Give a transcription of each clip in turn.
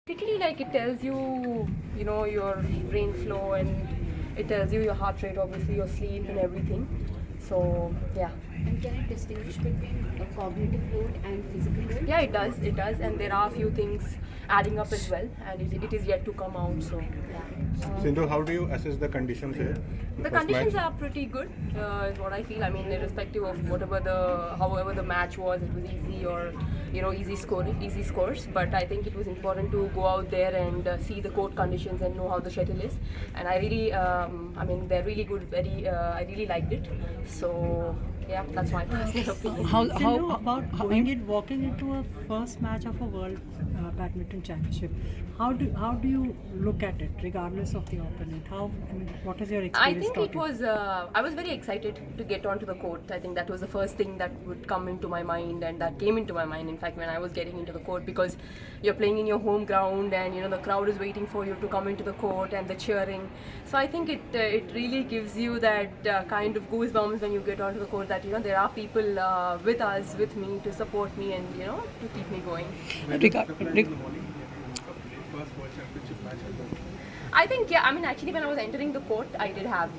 Basically, like it tells you, your brain flow, and it tells you your heart rate, obviously your sleep and everything. So yeah. And can it distinguish between a cognitive load and physical load? Yeah, it does. It does, and there are a few things adding up as well, and it is yet to come out. So yeah. Sindhu, how do you assess the conditions here? The conditions are pretty good, is what I feel. I mean, irrespective of however the match was, it was easy or easy scores. But I think it was important to go out there and see the court conditions and know how the shuttle is. And I really, they're really good. I really liked it. So yeah, that's my personal opinion. How about walking into a first match of a world badminton championship? How do you look at it, regardless of the opponent? What is your I experience? think it was. I was very excited to get onto the court. I think that was the first thing that would come into my mind, and that came into my mind. In fact, when I was getting into the court, because you're playing in your home ground, and the crowd is waiting for you to come into the court, and the cheering. So I think it really gives you that kind of goosebumps when you get onto the court. That there are people with me to support me, and to keep me going. I think actually when I was entering the court, I did have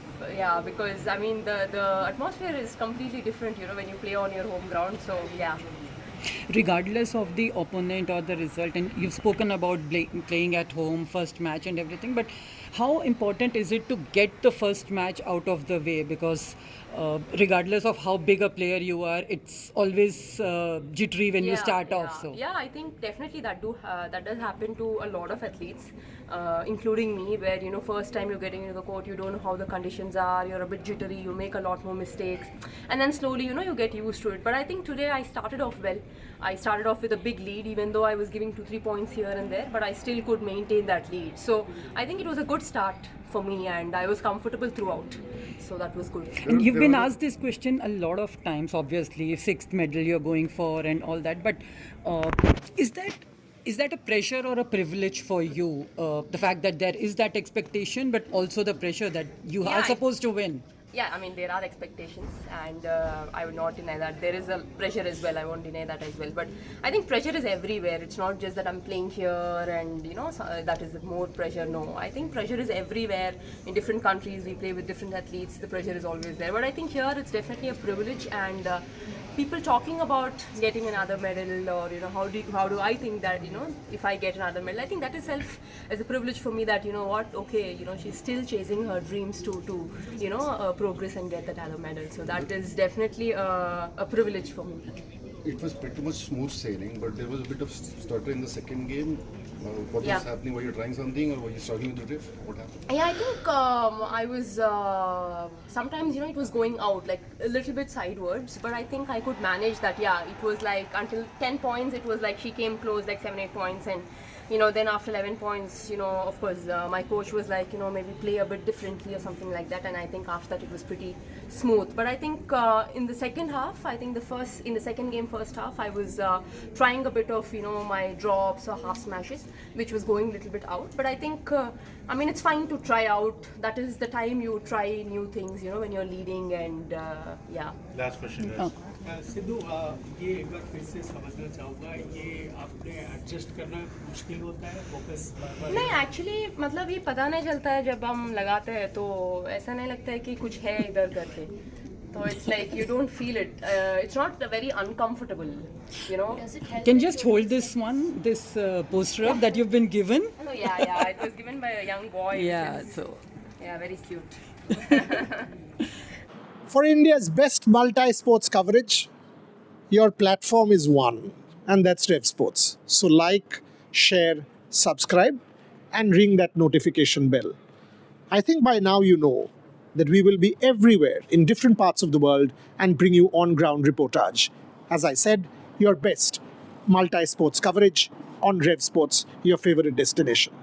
because the atmosphere is completely different when you play on your home ground. So yeah. Regardless of the opponent or the result, and you've spoken about playing at home, first match and everything, but how important is it to get the first match out of the way? Because regardless of how big a player you are, it's always jittery when you start off. So yeah, I think definitely that does happen to a lot of athletes, including me, where first time you're getting into the court, you don't know how the conditions are, you're a bit jittery, you make a lot more mistakes, and then slowly you get used to it. But I think today I started off well. I started off with a big lead, even though I was giving 2-3 points here and there, but I still could maintain that lead. So I think it was a good start for me, and I was comfortable throughout. So that was good. And you've been asked this question a lot of times, obviously, sixth medal you're going for and all that, but is that a pressure or a privilege for you? The fact that there is that expectation, but also the pressure that you are supposed to win. Yeah, there are expectations, and I would not deny that. There is a pressure as well, I won't deny that as well. But I think pressure is everywhere. It's not just that I'm playing here and, that is more pressure. No, I think pressure is everywhere. In different countries, we play with different athletes, the pressure is always there. But I think here it's definitely a privilege, and people talking about getting another medal, or how do I think that if I get another medal, I think that itself is a privilege for me, that she's still chasing her dreams to progress and get that other medal. So that is definitely a privilege for me. It was pretty much smooth sailing, but there was a bit of stutter in the second game. What was happening? Were you trying something, or were you struggling with the drift? What happened? Yeah, I think I was sometimes it was going out like a little bit sidewards, but I think I could manage that. Yeah, it was like until 10 points, it was like she came close, like 7-8 points, and then after 11 points, of course, my coach was like, maybe play a bit differently or something like that. And I think after that it was pretty smooth. But I think in the second half, I think in the second game, first half, I was trying a bit of, my drops or half smashes, which was going a little bit out. But I think, it's fine to try out. That is the time you try new things, when you're leading, and yeah. Last question. Sidhu ये एक बार फिर से समझना चाहूँगा, ये आपने adjust करना मुश्किल होता है फोकस बार-बार? नहीं, एक्चुअली ये पता नहीं चलता है जब हम लगाते हैं, तो ऐसा नहीं लगता है कि कुछ है इधर करके. So it's like you don't feel it. It's not very uncomfortable, Does it help? Can you just hold this poster up that you've been given? Oh, yeah. It was given by a young boy. Yeah, very cute. For India's best multi-sports coverage, your platform is one, and that's Rev Sports. So like, share, subscribe, and ring that notification bell. I think by now you know that we will be everywhere in different parts of the world and bring you on-ground reportage. As I said, your best multi-sports coverage on Rev Sports, your favorite destination.